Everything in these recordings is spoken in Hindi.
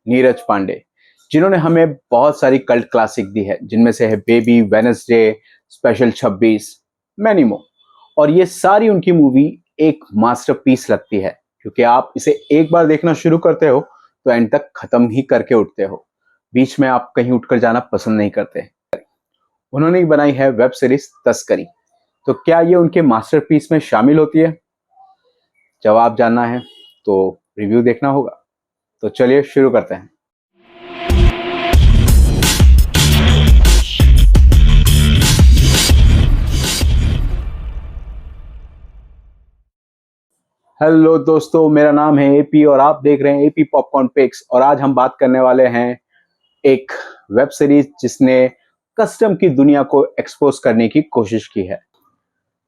नीरज पांडे, जिन्होंने हमें बहुत सारी कल्ट क्लासिक दी है, जिनमें से है baby, Wednesday, special 26, many more. और ये सारी उनकी मूवी एक मास्टरपीस लगती है, क्योंकि आप इसे एक बार देखना शुरू करते हो तो एंड तक खत्म ही करके उठते हो। बीच में आप कहीं उठकर जाना पसंद नहीं करते। उन्होंने बनाई है वेब सीरीज तस्करी। तो क्या ये उनके मास्टरपीस में शामिल होती है? जवाब जानना है तो रिव्यू देखना होगा। तो चलिए शुरू करते हैं। हेलो दोस्तों, मेरा नाम है एपी और आप देख रहे हैं एपी पॉपकॉर्न पिक्स। और आज हम बात करने वाले हैं एक वेब सीरीज जिसने कस्टम की दुनिया को एक्सपोज करने की कोशिश की है।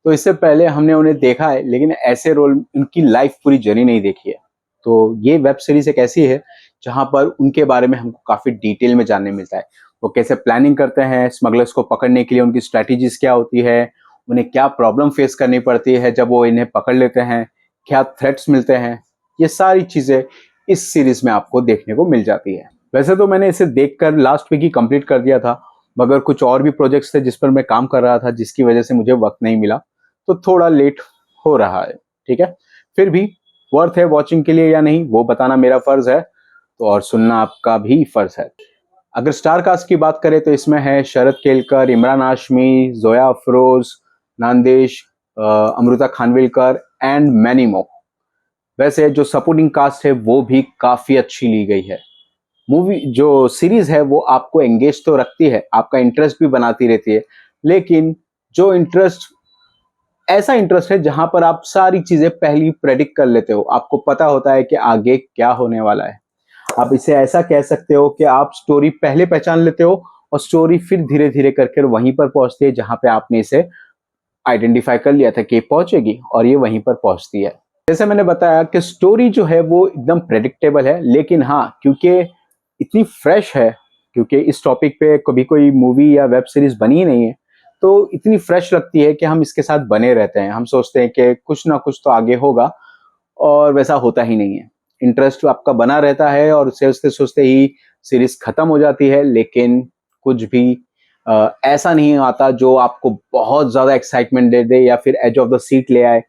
तो इससे पहले हमने उन्हें देखा है, लेकिन ऐसे रोल उनकी लाइफ पूरी जर्नी नहीं देखी है। तो ये वेब सीरीज एक ऐसी है जहां पर उनके बारे में हमको काफी डिटेल में जानने मिलता है। वो कैसे प्लानिंग करते हैं स्मगलर्स को पकड़ने के लिए, उनकी स्ट्रेटेजीज क्या होती है, उन्हें क्या प्रॉब्लम फेस करनी पड़ती है जब वो इन्हें पकड़ लेते हैं, क्या थ्रेट्स मिलते हैं। ये सारी चीजें इस सीरीज में आपको देखने को मिल जाती है। वैसे तो मैंने इसे देखकर लास्ट वीक ही कंप्लीट कर दिया था, मगर कुछ और भी प्रोजेक्ट्स थे जिस पर मैं काम कर रहा था, जिसकी वजह से मुझे वक्त नहीं मिला, तो थोड़ा लेट हो रहा है। ठीक है, फिर भी वर्थ है वॉचिंग के लिए या नहीं वो बताना मेरा फर्ज है, तो और सुनना आपका भी फर्ज है। अगर स्टार कास्ट की बात करें तो इसमें है Sharad Kelkar, Emraan Hashmi, Zoya Afroz, Nandish, Amruta Khanvilkar and many more. वैसे जो सपोर्टिंग कास्ट है वो भी काफी अच्छी ली गई है। मूवी जो सीरीज है वो आपको एंगेज तो रखती है, आपका इंटरेस्ट भी बनाती रहती है, लेकिन जो इंटरेस्ट ऐसा इंटरेस्ट है जहां पर आप सारी चीजें पहली प्रेडिक्ट कर लेते हो, आपको पता होता है कि आगे क्या होने वाला है। आप इसे ऐसा कह सकते हो कि आप स्टोरी पहले पहचान लेते हो और स्टोरी फिर धीरे धीरे करके वहीं पर पहुंचती है जहां पे आपने इसे आइडेंटिफाई कर लिया था कि पहुंचेगी, और ये वहीं पर पहुंचती है। जैसे मैंने बताया कि स्टोरी जो है वो एकदम प्रेडिक्टेबल है, लेकिन हाँ, क्योंकि इतनी फ्रेश है, क्योंकि इस टॉपिक पे कभी कोई मूवी या वेब सीरीज बनी ही नहीं है, तो इतनी फ्रेश लगती है कि हम इसके साथ बने रहते हैं। हम सोचते हैं कि कुछ ना कुछ तो आगे होगा, और वैसा होता ही नहीं है। इंटरेस्ट आपका बना रहता है और सोचते सोचते ही सीरीज खत्म हो जाती है, लेकिन कुछ भी ऐसा नहीं आता जो आपको बहुत ज्यादा एक्साइटमेंट दे दे या फिर एज ऑफ द सीट ले आए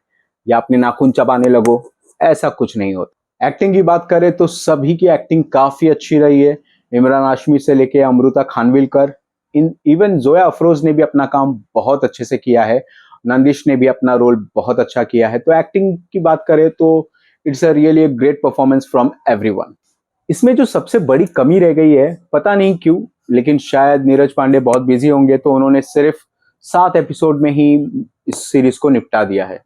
या अपने नाखून चबाने लगो। ऐसा कुछ नहीं होता। एक्टिंग की बात करें तो सभी की एक्टिंग काफी अच्छी रही है। इमरान हाशमी से लेके अमृता खानविलकर, इवन जोया अफरोज ने भी अपना काम बहुत अच्छे से किया है। नंदिश ने भी अपना रोल बहुत अच्छा किया है। तो एक्टिंग की बात करें तो it's a really great performance from everyone. इसमें जो सबसे बड़ी कमी रह गई है, पता नहीं क्यों, लेकिन शायद नीरज पांडे बहुत बिजी होंगे तो उन्होंने सिर्फ 7 एपिसोड में ही इस सीरीज को निपटा दिया है।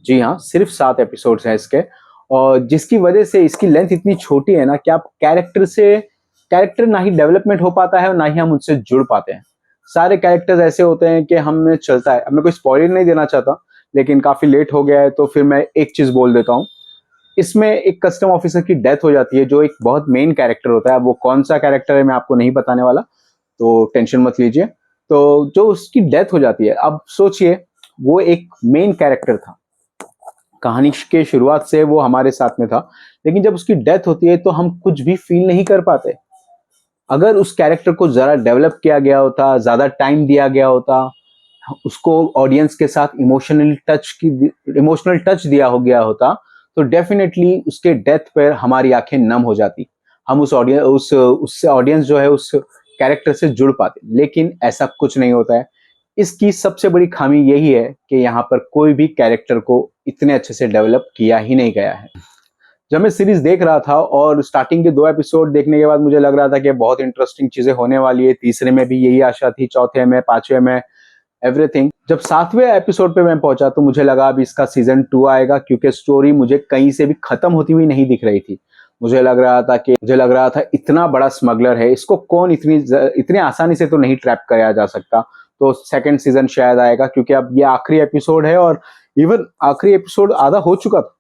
जी हाँ, सिर्फ 7 एपिसोड्स हैं इसके, और जिसकी वजह से इसकी लेंथ इतनी छोटी है ना कि आप कैरेक्टर ना ही डेवलपमेंट हो पाता है और ना ही हम उनसे जुड़ पाते हैं। सारे कैरेक्टर्स ऐसे होते हैं कि हमें चलता है। अब मैं कोई स्पॉइलर नहीं देना चाहता, लेकिन काफी लेट हो गया है तो फिर मैं एक चीज बोल देता हूँ। इसमें एक कस्टम ऑफिसर की डेथ हो जाती है, जो एक बहुत मेन कैरेक्टर होता है। वो कौन सा कैरेक्टर है मैं आपको नहीं बताने वाला, तो टेंशन मत लीजिए। तो जो उसकी डेथ हो जाती है, अब सोचिए, वो एक मेन कैरेक्टर था, कहानी के शुरुआत से वो हमारे साथ में था, लेकिन जब उसकी डेथ होती है तो हम कुछ भी फील नहीं कर पाते। अगर उस कैरेक्टर को जरा डेवलप किया गया होता, ज्यादा टाइम दिया गया होता, उसको ऑडियंस के साथ इमोशनल टच दिया हो गया होता, तो डेफिनेटली उसके डेथ पर हमारी आंखें नम हो जाती। हम उससे ऑडियंस जो है उस कैरेक्टर से जुड़ पाते, लेकिन ऐसा कुछ नहीं होता है। इसकी सबसे बड़ी खामी यही है कि यहाँ पर कोई भी कैरेक्टर को इतने अच्छे से डेवलप किया ही नहीं गया है। जब मैं सीरीज देख रहा था और स्टार्टिंग के 2 एपिसोड देखने के बाद मुझे लग रहा था कि बहुत इंटरेस्टिंग चीजें होने वाली है, तीसरे में भी यही आशा थी, चौथे में, 5वें में, एवरीथिंग। जब 7वें एपिसोड पे मैं पहुंचा तो मुझे लगा अब इसका सीजन 2 आएगा, क्योंकि स्टोरी मुझे कहीं से भी खत्म होती हुई नहीं दिख रही थी। मुझे लग रहा था इतना बड़ा स्मगलर है, इसको कौन इतनी आसानी से तो नहीं ट्रैप किया जा सकता। तो सेकंड सीजन शायद आएगा, क्योंकि अब ये आखिरी एपिसोड है, और इवन आखिरी एपिसोड आधा हो चुका था।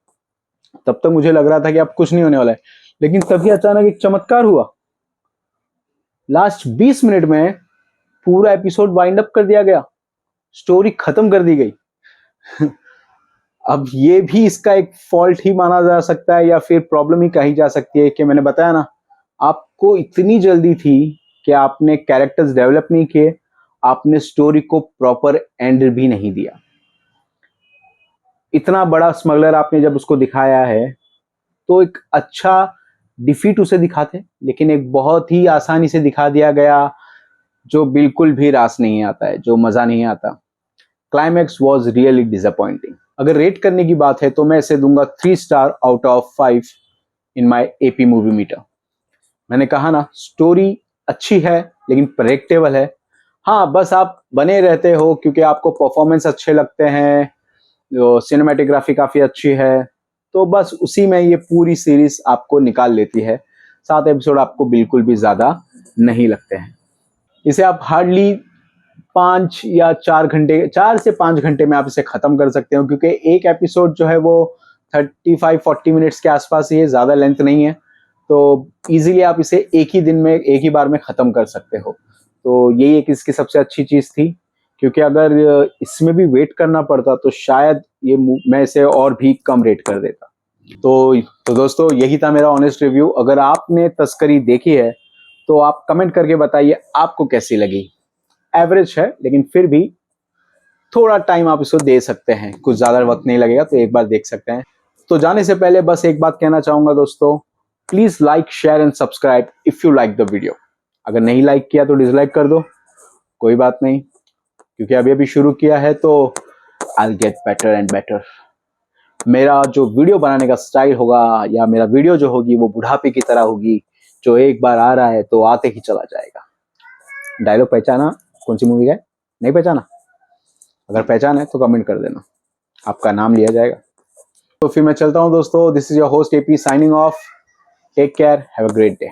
तब तक मुझे लग रहा था कि अब कुछ नहीं होने वाला है, लेकिन तभी अचानक एक चमत्कार हुआ। लास्ट 20 मिनट में पूरा एपिसोड वाइंड अप कर दिया गया, स्टोरी खत्म कर दी गई। अब ये भी इसका एक फॉल्ट ही माना जा सकता है, या फिर प्रॉब्लम ही कही जा सकती है कि मैंने बताया ना, आपको इतनी जल्दी थी कि आपने कैरेक्टर्स डेवलप नहीं किए, आपने स्टोरी को प्रॉपर एंड भी नहीं दिया। इतना बड़ा स्मगलर आपने जब उसको दिखाया है तो एक अच्छा डिफीट उसे दिखाते, लेकिन एक बहुत ही आसानी से दिखा दिया गया जो बिल्कुल भी रास नहीं आता है, जो मजा नहीं आता। Climax was really disappointing. अगर रेट करने की बात है तो मैं इसे दूंगा 3 star out of 5 in my AP movie meter. मैंने कहा ना, स्टोरी अच्छी है लेकिन प्रेडिक्टेबल है। हाँ, बस आप बने रहते हो क्योंकि आपको परफॉर्मेंस अच्छे लगते हैं, जो सिनेमेटोग्राफी काफी अच्छी है, तो बस उसी में ये पूरी सीरीज आपको निकाल लेती है। 7 एपिसोड आपको बिल्कुल भी ज्यादा नहीं लगते हैं। इसे आप हार्डली 5 या 4 घंटे, 4 से 5 घंटे में आप इसे खत्म कर सकते हो, क्योंकि एक एपिसोड जो है वो 35-40 मिनट्स के आसपास ही है, ज्यादा लेंथ नहीं है। तो इजीली आप इसे एक ही दिन में, एक ही बार में खत्म कर सकते हो। तो यही एक इसकी सबसे अच्छी चीज थी, क्योंकि अगर इसमें भी वेट करना पड़ता तो शायद ये मैं इसे और भी कम रेट कर देता। तो दोस्तों, यही था मेरा ऑनेस्ट रिव्यू। अगर आपने तस्करी देखी है तो आप कमेंट करके बताइए आपको कैसी लगी। एवरेज है लेकिन फिर भी थोड़ा टाइम आप इसको दे सकते हैं, कुछ ज्यादा वक्त नहीं लगेगा, तो एक बार देख सकते हैं। तो जाने से पहले बस एक बात कहना चाहूंगा दोस्तों, please like, share and subscribe if you like the video. अगर नहीं लाइक किया तो डिसलाइक कर दो, कोई बात नहीं, क्योंकि अभी अभी शुरू किया है तो I get better and better. मेरा जो वीडियो बनाने का स्टाइल होगा, या मेरा वीडियो जो होगी, वो बुढ़ापे की तरह होगी, जो एक बार आ रहा है तो आते ही चला जाएगा। डायलॉग पहचाना? कौन सी मूवी का है? नहीं पहचाना? अगर पहचान है तो कमेंट कर देना, आपका नाम लिया जाएगा। तो फिर मैं चलता हूं दोस्तों। This is your host AP signing off. Take care, have a great day.